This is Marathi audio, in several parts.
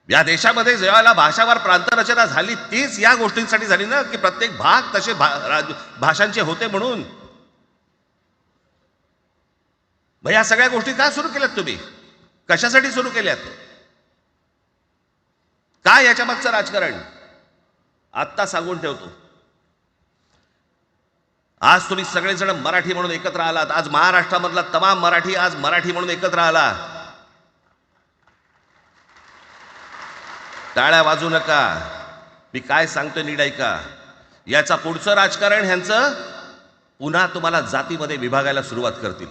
या देशामध्ये जेव्हा भाषावार प्रांतरचना झाली तीच या गोष्टींसाठी झाली ना, की प्रत्येक भाग तसे भाषांचे होते म्हणून. मग या सगळ्या गोष्टी का सुरू केल्यात तुम्ही? कशासाठी सुरू केल्यात? काय याच्या मागचं राजकारण? आत्ता सांगून ठेवतो, आज तुम्ही सगळेजण मराठी म्हणून एकत्र आलात. आज महाराष्ट्रामधला तमाम मराठी आज मराठी म्हणून एकत्र आला. टाळ्या वाजू नका, मी काय सांगतोय नीट ऐका. याचा पुढचं राजकारण ह्यांचं पुन्हा तुम्हाला जातीमध्ये विभागायला सुरुवात करतील.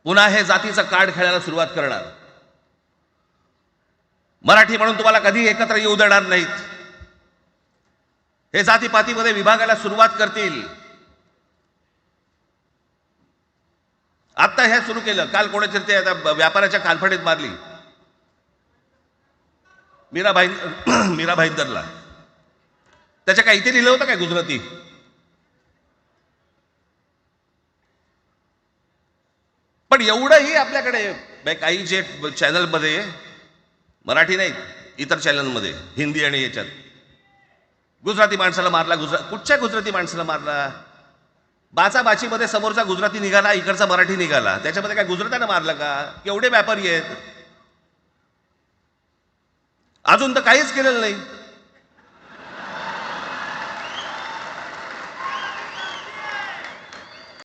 पुन्हा हे जातीचं कार्ड खेळायला सुरुवात करणार. मराठी म्हणून तुम्हाला कधी एकत्र येऊ देणार नाहीत. हे जातीपातीमध्ये विभागायला सुरुवात करतील. आता हे सुरू केलं. काल कोणाच्या ते व्यापाऱ्याच्या कालफडीत मारली मीरा भाईंदरला. त्याच्या काय इथे लिहिलं होतं काय गुजराती? पण एवढंही आपल्याकडे काही जे चॅनलमध्ये, मराठी नाही इतर चॅनलमध्ये, हिंदी आणि याच्यात गुजराती माणसाला मारला. कुठच्या गुजराती माणसाला मारला? बाचाबाचीमध्ये समोरचा गुजराती निघाला, इकडचा मराठी निघाला. त्याच्यामध्ये काय गुजरात्यानं मारलं का? केवढे व्यापारी आहेत, अजून तर काहीच केलेलं नाही.